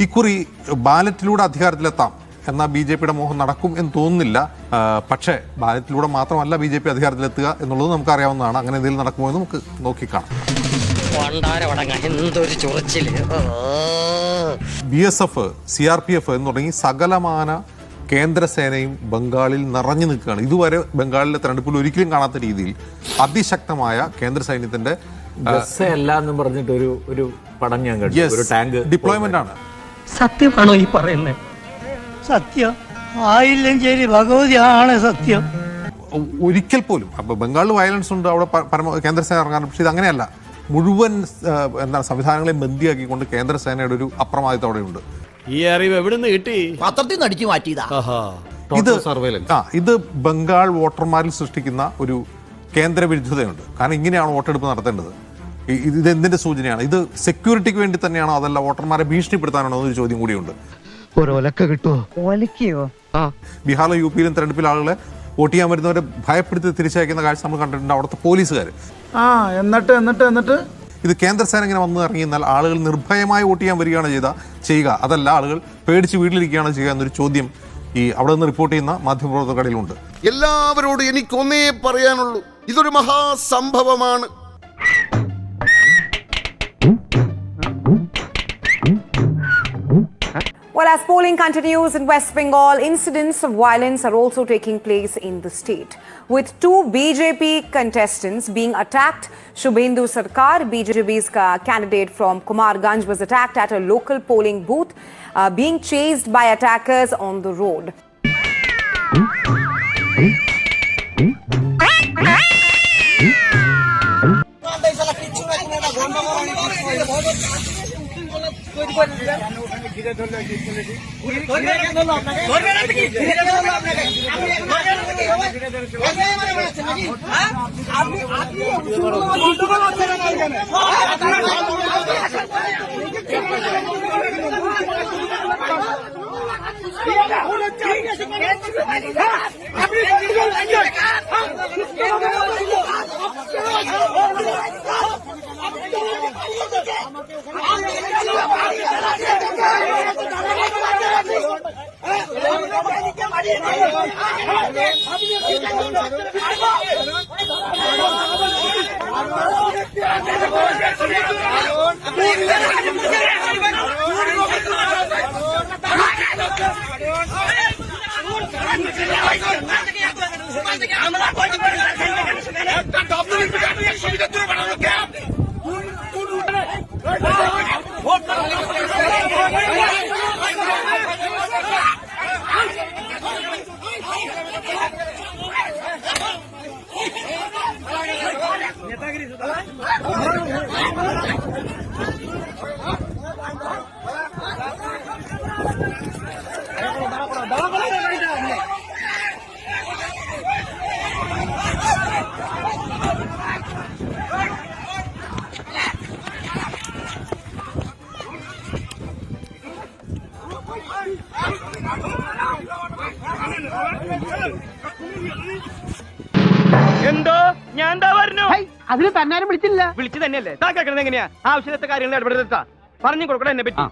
ഇക്കുറി ബാലറ്റിലൂടെ അധികാരത്തിലെത്താം എന്ന BJP-യുടെ മോഹം നടക്കും എന്ന് തോന്നുന്നില്ല. പക്ഷേ ബാലറ്റിലൂടെ മാത്രമല്ല BJP അധികാരത്തിലെത്തുക എന്നുള്ളത് നമുക്കറിയാവുന്നതാണ്. അങ്ങനെ എന്തെങ്കിലും നടക്കുമോ എന്ന് നമുക്ക് നോക്കിക്കാണാം. BSF, CRPF എന്ന് തുടങ്ങി സകലമാന കേന്ദ്രസേനയും ബംഗാളിൽ നിറഞ്ഞു നിൽക്കുകയാണ്. ഇതുവരെ ബംഗാളിലെ തെരഞ്ഞെടുപ്പിൽ ഒരിക്കലും കാണാത്ത രീതിയിൽ അതിശക്തമായ കേന്ദ്ര സൈന്യത്തിന്റെ പറഞ്ഞിട്ട് ഒരു പടം ഞാൻ കണ്ടു. ഒരു ടാങ്ക് ഡിപ്ലോയ്മെന്റ് ആണ്. സത്യമാണോ ഈ പറയുന്നത്? സത്യം ആയില്ലെങ്കിൽ ഭഗവതിയാണ് സത്യം. ഒരിക്കൽ പോലും അപ്പൊ ബംഗാളിൽ വയലൻസ് ഉണ്ട്, അവിടെ കേന്ദ്രസേന ഇറങ്ങാറുണ്ട്. പക്ഷെ ഇത് അങ്ങനെയല്ല. മുഴുവൻ എന്താണ് സംവിധാനങ്ങളെയും ബന്ദിയാക്കിക്കൊണ്ട് കേന്ദ്രസേനയുടെ ഒരു അപ്രമാദിത്വം അവിടെയുണ്ട്. ഈ അറിവ് എവിടെ നിന്ന് കിട്ടി? പത്രത്തിൽ നിന്ന് അടിച്ചു മാറ്റിയതാ. ഇത് ബംഗാൾ വോട്ടർമാരിൽ സൃഷ്ടിക്കുന്ന ഒരു കേന്ദ്ര വിരുദ്ധതയുണ്ട്. കാരണം ഇങ്ങനെയാണ് വോട്ടെടുപ്പ് നടത്തേണ്ടത്. ഇത് എന്തിന്റെ സൂചനയാണ്? ഇത് സെക്യൂരിറ്റിക്ക് വേണ്ടി തന്നെയാണോ അതല്ല വോട്ടർമാരെ ഭീഷണിപ്പെടുത്താനാണോ എന്നൊരു ചോദ്യം കൂടിയുണ്ട്. ബീഹാറിലും UP-യിലും തെരഞ്ഞെടുപ്പിൽ ആളുകളെ വോട്ട് ചെയ്യാൻ വരുന്നവരെ ഭയപ്പെടുത്തി തിരിച്ചയക്കുന്ന കാഴ്ച നമ്മൾ കണ്ടിട്ടുണ്ട്. അവിടുത്തെ പോലീസുകാർ എന്നിട്ട് ഇത് കേന്ദ്രസേന ഇങ്ങനെ വന്ന് ഇറങ്ങിയെന്നാൽ ആളുകൾ നിർഭയമായി വോട്ട് ചെയ്യാൻ വരികയാണ് ചെയ്യുക, അതല്ല ആളുകൾ പേടിച്ച് വീട്ടിലിരിക്കുകയാണ് ചെയ്യുക എന്നൊരു ചോദ്യം ഈ അവിടെ നിന്ന് റിപ്പോർട്ട് ചെയ്യുന്ന മാധ്യമപ്രവർത്തകർക്കിടയിലുണ്ട്. എല്ലാവരോടും എനിക്കൊന്നേ പറയാനുള്ളൂ, ഇതൊരു മഹാസംഭവമാണ്. Well, as polling continues in West Bengal, incidents of violence are also taking place in the state, with 2 BJP contestants being attacked. Shubhendu Sarkar, BJP's candidate from Kumarganj, was attacked at a local polling booth, being chased by attackers on the road. എന്തോ ഞാൻ എന്താ പറഞ്ഞു? അതിന് തന്നാരും വിളിച്ചില്ല. വിളിച്ചു തന്നെയല്ലേ? എങ്ങനെയാ ആവശ്യത്തെ കാര്യങ്ങൾ ഇടപെടുത്താ പറഞ്ഞു കൊടുക്കണം എന്നെ പറ്റി.